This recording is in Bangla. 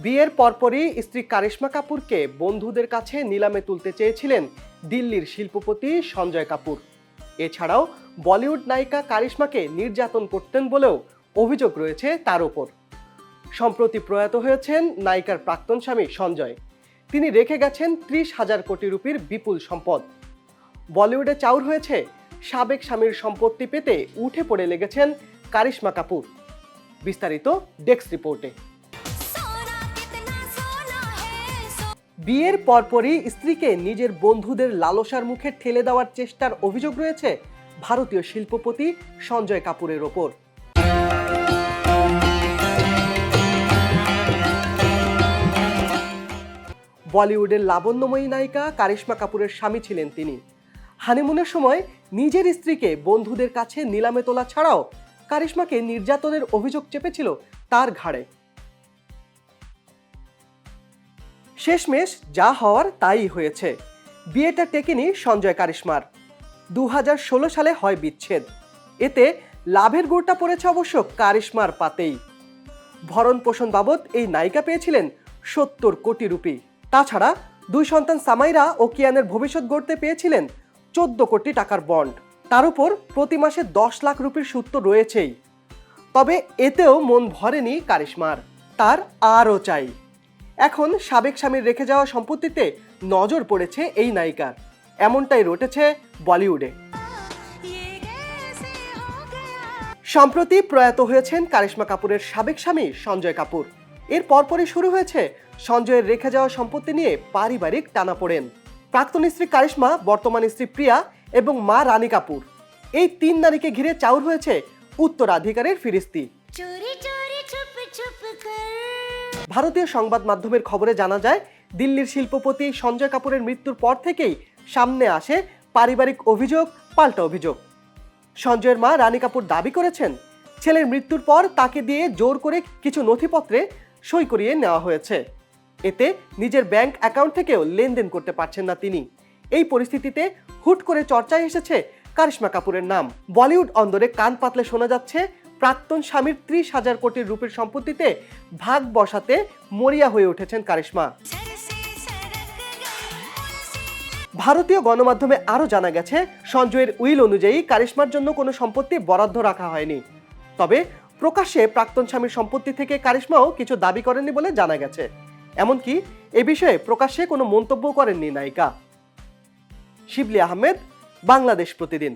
বিয়ের পরপরই স্ত্রী কারিশমা কাপুরকে বন্ধুদের কাছে নিলামে তুলতে চেয়েছিলেন দিল্লির শিল্পপতি সঞ্জয় কাপুর। এছাড়াও বলিউড নায়িকা কারিশমাকে নির্যাতন করতেন বলেও অভিযোগ রয়েছে তার ওপর। সম্প্রতি প্রয়াত হয়েছেন নায়িকার প্রাক্তন স্বামী সঞ্জয়। তিনি রেখে গেছেন 30,000 কোটি রুপির বিপুল সম্পদ। বলিউডে চাউর হয়েছে সাবেক স্বামীর সম্পত্তি পেতে উঠে পড়ে লেগেছেন কারিশমা কাপুর। বিস্তারিত ডেস্ক রিপোর্টে। বিয়ের পরপরই স্ত্রীকে নিজের বন্ধুদের লালসার মুখে ঠেলে দেওয়ার চেষ্টার অভিযোগ রয়েছে ভারতীয় শিল্পপতি সঞ্জয় কাপুরের ওপর। বলিউডের লাবণ্যময়ী নায়িকা কারিশমা কাপুরের স্বামী ছিলেন তিনি। হানিমুনের সময় নিজের স্ত্রীকে বন্ধুদের কাছে নিলামে তোলা ছাড়াও কারিশমাকে নির্যাতনের অভিযোগ চেপেছিল তার ঘাড়ে। শেষমেশ যা হওয়ার তাই হয়েছে। বিয়েটা টেকেনি সঞ্জয় কারিশমার। 2016 সালে হয় বিচ্ছেদ। এতে লাভের গুড়টা পড়েছে অবশ্য কারিশমার পাতেই। ভরণ পোষণ বাবদ এই নায়িকা পেয়েছিলেন 70 কোটি রুপি। তাছাড়া 2 সন্তান সামাইরা ও কিয়ানের ভবিষ্যৎ গড়তে পেয়েছিলেন 14 কোটি টাকার বন্ড। তার উপর প্রতি মাসে 10 লাখ রুপির সুদ তো রয়েছেই। তবে এতেও মন ভরেনি কারিশমার, তার আরও চাই। এখন সাবেক স্বামীর রেখে যাওয়া সম্পত্তিতে নজর পড়েছে এই নায়িকার, এমনটাই রটেছে বলিউডে। সম্প্রতি প্রয়াত হয়েছেন কারিশমা কাপুরের সাবেক স্বামী সঞ্জয় কাপুর। এর পরপরই শুরু হয়েছে সঞ্জয়ের রেখে যাওয়া সম্পত্তি নিয়ে পারিবারিক টানাপোড়েন। প্রাক্তন স্ত্রী কারিশমা, বর্তমান স্ত্রী প্রিয়া এবং মা রানী কাপুর, এই 3 নারীকে ঘিরে চাউর হয়েছে উত্তরাধিকারের ফিরিস্তি। ভারতীয় সংবাদ মাধ্যমের খবরে জানা যায়, দিল্লির শিল্পপতি সঞ্জয় কাপুরের মৃত্যুর পর থেকেই সামনে আসে পারিবারিক অভিযোগ পাল্টা অভিযোগ। সঞ্জয়ের মা রানী কাপুর দাবি করেছেন, ছেলের মৃত্যুর পর তাকে দিয়ে জোর করে কিছু নথিপত্রে সই করিয়ে নেওয়া হয়েছে। এতে নিজের ব্যাংক অ্যাকাউন্ট থেকেও লেনদেন করতে পারছেন না তিনি। এই পরিস্থিতিতে হুট করে চর্চায় এসেছে কারিশমা কাপুরের নাম। বলিউড অন্দরে কান পাতলে শোনা যাচ্ছে প্রাক্তন স্বামীর 30,000 কোটি রুপির সম্পত্তিতে ভাগ বসাতে মরিয়া হয়ে উঠেছেন কারিশমা। ভারতীয় গণমাধ্যমে আরও জানা গেছে, সঞ্জয়ের উইল অনুযায়ী কারিশমার জন্য কোনো সম্পত্তি বরাদ্দ রাখা হয়নি। তবে প্রকাশ্যে প্রাক্তন স্বামীর সম্পত্তি থেকে কারিশমাও কিছু দাবি করেননি বলে জানা গেছে। এমনকি এ বিষয়ে প্রকাশ্যে কোনো মন্তব্য করেননি নায়িকা। শিবলি আহমেদ, বাংলাদেশ প্রতিদিন।